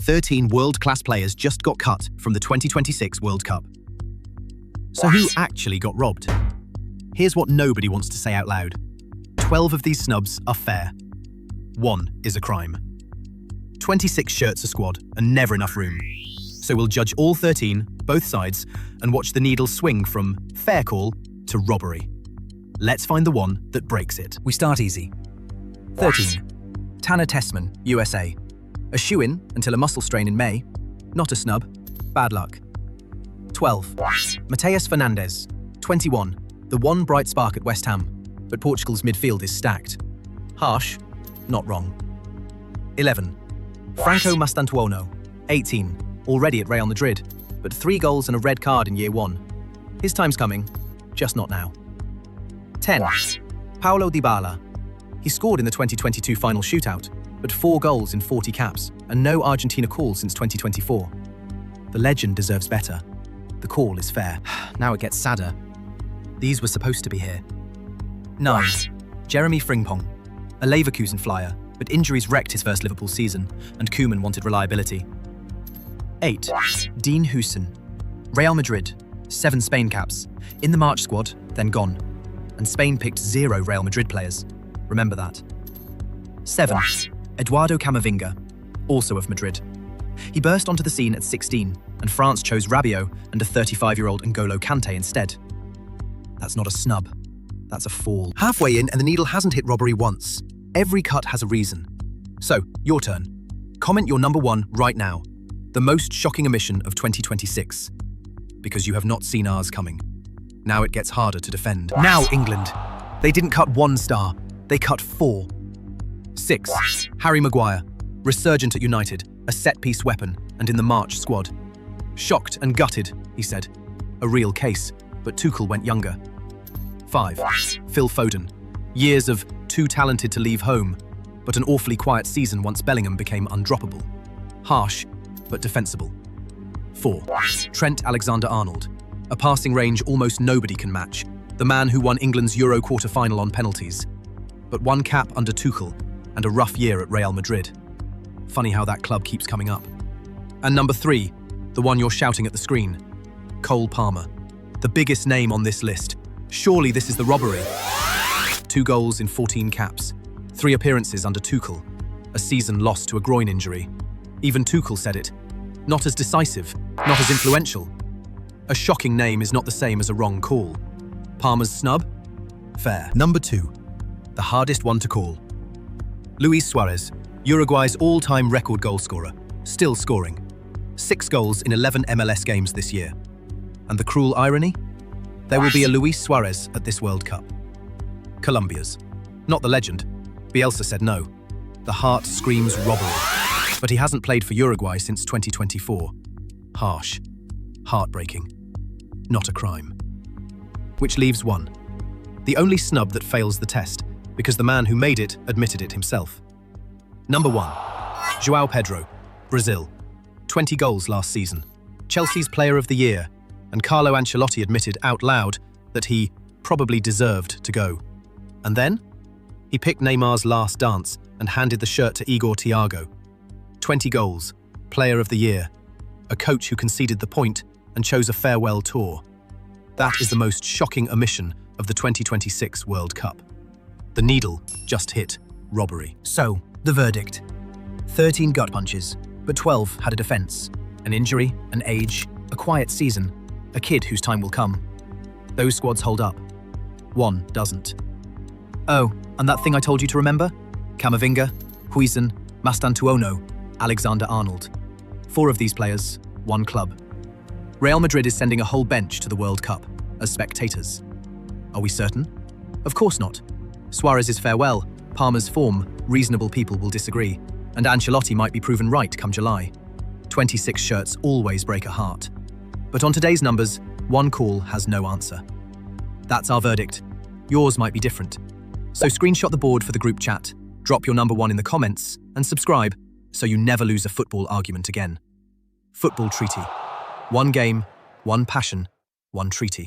13 world-class players just got cut from the 2026 World Cup. So who actually got robbed? Here's what nobody wants to say out loud. 12 of these snubs are fair. 1 is a crime. 26 shirts a squad and never enough room. So we'll judge all 13, both sides, and watch the needle swing from fair call to robbery. Let's find the one that breaks it. We start easy. 13. Tanner Tessman, USA. A shoe-in until a muscle strain in May. Not a snub. Bad luck. 12. Mateus Fernandes, 21. The one bright spark at West Ham, but Portugal's midfield is stacked. Harsh, not wrong. 11. Franco Mastantuono, 18. Already at Real Madrid, but 3 goals and a red card in year 1. His time's coming, just not now. 10. Paulo Dybala. He scored in the 2022 final shootout, but 4 goals in 40 caps and no Argentina call since 2024. The legend deserves better. The call is fair. Now it gets sadder. These were supposed to be here. 9. Jeremy Frimpong. A Leverkusen flyer, but injuries wrecked his first Liverpool season, and Koeman wanted reliability. 8. Dean Huijsen. Real Madrid, 7 Spain caps. In the March squad, then gone. And Spain picked 0 Real Madrid players. Remember that. 7. Eduardo Camavinga, also of Madrid. He burst onto the scene at 16, and France chose Rabiot and a 35-year-old N'Golo Kante instead. That's not a snub. That's a fall. Halfway in and the needle hasn't hit robbery once. Every cut has a reason. So, your turn. Comment your number 1 right now. The most shocking omission of 2026. Because you have not seen ours coming. Now it gets harder to defend. Now, England. They didn't cut 1 star. They cut 4. 6. Harry Maguire. Resurgent at United, a set-piece weapon, and in the March squad. Shocked and gutted, he said. A real case, but Tuchel went younger. 5. Phil Foden. Years of too talented to leave home, but an awfully quiet season once Bellingham became undroppable. Harsh, but defensible. 4. Trent Alexander-Arnold. A passing range almost nobody can match. The man who won England's Euro quarter-final on penalties. But 1 cap under Tuchel and a rough year at Real Madrid. Funny how that club keeps coming up. And number 3, the one you're shouting at the screen. Cole Palmer. The biggest name on this list. Surely this is the robbery. 2 goals in 14 caps. 3 appearances under Tuchel. A season lost to a groin injury. Even Tuchel said it. Not as decisive, not as influential. A shocking name is not the same as a wrong call. Palmer's snub? Fair. Number 2. The hardest one to call. Luis Suarez, Uruguay's all-time record goalscorer, still scoring. 6 goals in 11 MLS games this year. And the cruel irony? There will be a Luis Suarez at this World Cup. Colombia's. Not the legend. Bielsa said no. The heart screams robbery. But he hasn't played for Uruguay since 2024. Harsh. Heartbreaking. Not a crime. Which leaves 1. The only snub that fails the test, because the man who made it admitted it himself. Number 1. João Pedro, Brazil. 20 goals last season. Chelsea's Player of the Year, and Carlo Ancelotti admitted out loud that he probably deserved to go. And then? He picked Neymar's last dance and handed the shirt to Igor Thiago. 20 goals, Player of the Year, a coach who conceded the point and chose a farewell tour. That is the most shocking omission of the 2026 World Cup. The needle just hit robbery. So, the verdict. 13 gut punches, but 12 had a defense. An injury, an age, a quiet season, a kid whose time will come. Those squads hold up. 1 doesn't. Oh, and that thing I told you to remember? Camavinga, Huijsen, Mastantuono, Alexander-Arnold. 4 of these players, 1 club. Real Madrid is sending a whole bench to the World Cup as spectators. Are we certain? Of course not. Suarez's farewell, Palmer's form, reasonable people will disagree, and Ancelotti might be proven right come July. 26 shirts always break a heart. But on today's numbers, 1 call has no answer. That's our verdict. Yours might be different. So screenshot the board for the group chat, drop your number 1 in the comments, and subscribe so you never lose a football argument again. Football Treaty. 1 game, 1 passion, 1 treaty.